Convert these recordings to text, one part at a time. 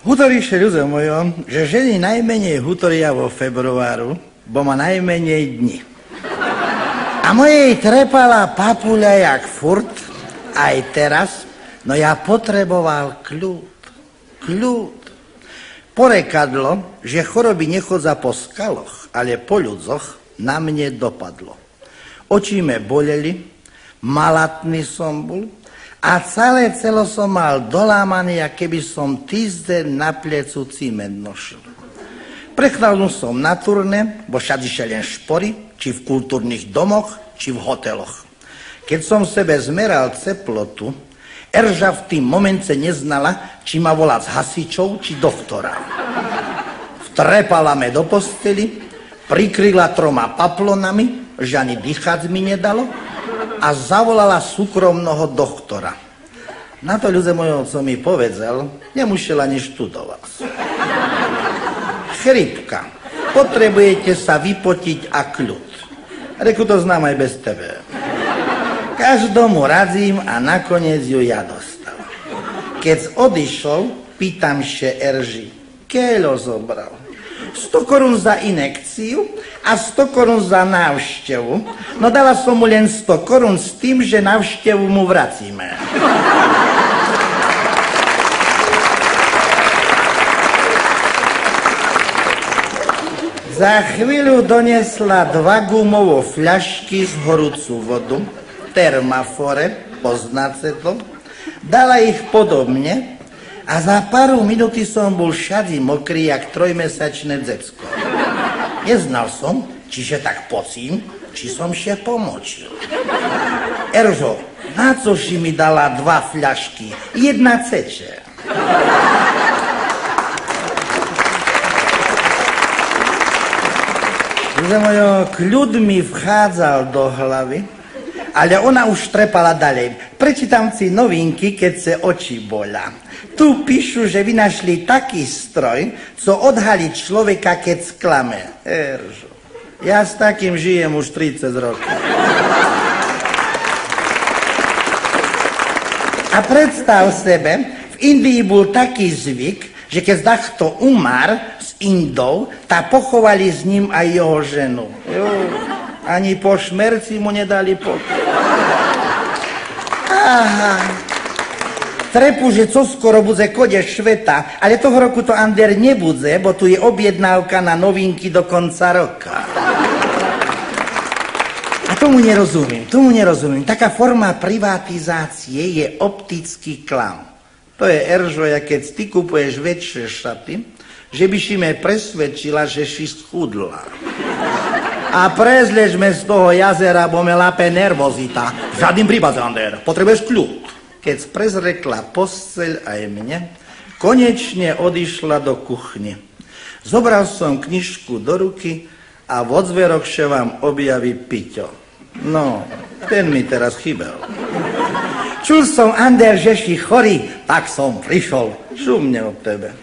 Hutoríše, ľudia mojom, že ženy najmenej hutoria vo februáru, bo má najmenej dni. A mojej trepala papuľa jak furt, aj teraz, no ja potreboval kľud. Porekadlo, že choroby nechodza po skaloch, ale po ľudzoch, na mne dopadlo. Oči me boleli, malatný som bol a celé celo som mal dolámaný, a keby som týždeň na plecu ciment nošil. Prechnal som na turné, bo všadiše len špory, či v kultúrnych domoch, či v hoteloch. Keď som sebe zmeral teplotu, Erža v tým momente neznala, či ma volá z hasičov, či doktora. Vtrepala me do posteli, prikryla 3 paplonami, že ani dýchať mi nedalo, a zavolala súkromného doktora. Na to, ľudia mojho, co mi povedal, nemusel ani študovať. Chrypka, potrebujete sa vypotiť a kľud. Reku, to znám aj bez tebe. Každomu radzím a nakoniec ju ja dostal. Keď odišol, pýtam še Erži, keľo zobral. 100 korún za inekciu a 100 korún za návštevu. No dala som mu len 100 korún s tým, že návštevu mu vracíme. Za chvíľu donesla 2 gumové fľašky z horúcu vodu, termafore, poznáte to, dala ich podobne a za pár minúty som bol všade mokrý, jak 3-mesačné decko. Neznal som, čiže tak pocím, či som še pomočil. Eržo, na co si mi dala 2 fľašky? 1 ceče. Kľud mi vchádzal do hlavy, ale ona už trepala ďalej. Prečítam si novinky, keď sa oči bola. Tu píšu, že vynašli taký stroj, co odhalí človeka, keď sklame. Eržo, ja s takým žijem už 30 rokov. A predstav sebe, v Indii bol taký zvyk, že keď takto umar s Indou, tá pochovali s ním aj jeho ženu. Ani po šmerci mu nedali pokoj. Aha. Trepu, že co skoro bude koniec sveta, ale toho roku to Ander nebude, bo tu je objednávka na novinky do konca roka. A tomu nerozumiem. Taká forma privatizácie je optický klam. To je, Eržo, keď ty kupuješ väčšie šaty, že by si me presvedčila, že si schudla. A prezležme z toho jazera, bo me lápe nervozita. V žiadnym prípade, Ander, potrebuješ kľud. Keď prezrekla posteľ aj mne, konečne odišla do kuchne. Zobral som knižku do ruky a v odzverokše vám objaví Piťo. No, ten mi teraz chýbal. Čul som, Ander, že si chorý, tak som prišol. Šumne od tebe.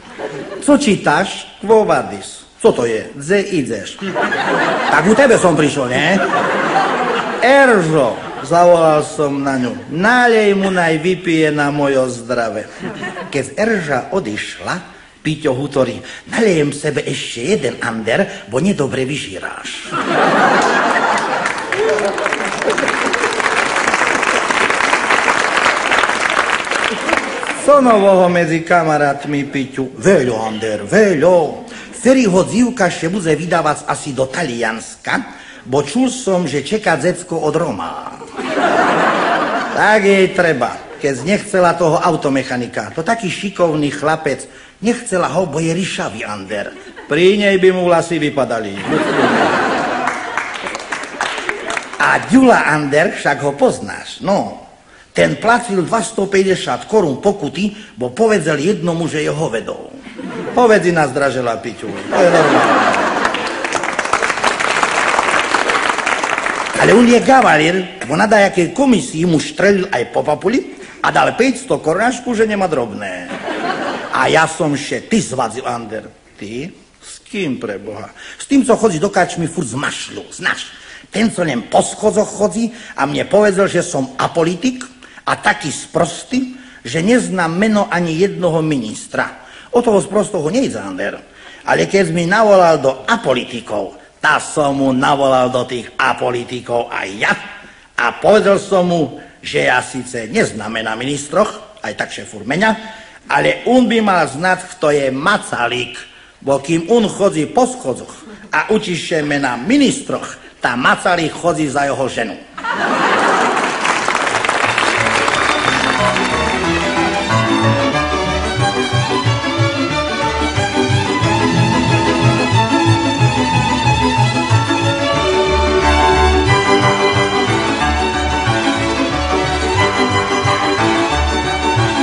Co čítaš? Quo vadis. Co to je? Dze ideš. Tak u tebe som prišiel, nie? Eržo, zavolal som na ňu. Nalej mu, naj vypije na mojo zdrave. Keď Erža odišla, Piťo hutorí, nalejem sebe ešte jeden, Ander, bo nedobre vyžíráš. Co nového medzi kamarátmi, Piťu? Veľo, Ander, veľo. Ferryho dzivka še bude vydávať asi do Talianska, bo čul som, že čeká decko od Roma. Tak jej treba, keď nechcela toho automechanika. To taký šikovný chlapec, nechcela ho, bo je ryšavý, Ander. Pri nej by mu vlasy vypadali. A Ďula, Ander, však ho poznáš, no. Ten platil 250 korún pokuty, bo povedal jednomu, že je hovedou. Povedzi nás, dražela, Piťu. To je normálne. Ale on je gavalier, bo na dajakej komisii mu štrelil aj po papuli a dal 500 korášku, že nemá drobné. A ja som še, ty zvadzil, Ander. Ty? S kým, pre Boha? S tým, co chodí do kačmy furt z mašľu, znaš. Ten, co len po schodzoch chodí a mne povedal, že som apolitik a taký sprostý, že neznám meno ani jednoho ministra. O toho sprostoho nejde, Ander. Ale keď mi navolal do apolitikov, tá som mu navolal do tých apolitikov aj ja a povedal som mu, že ja síce neznamená ministroch, aj tak šéfur menia, ale on by mal znať, kto je Macalík, bo kým on chodí po schodoch a učí sa na ministroch, tá Macalík chodí za jeho ženu.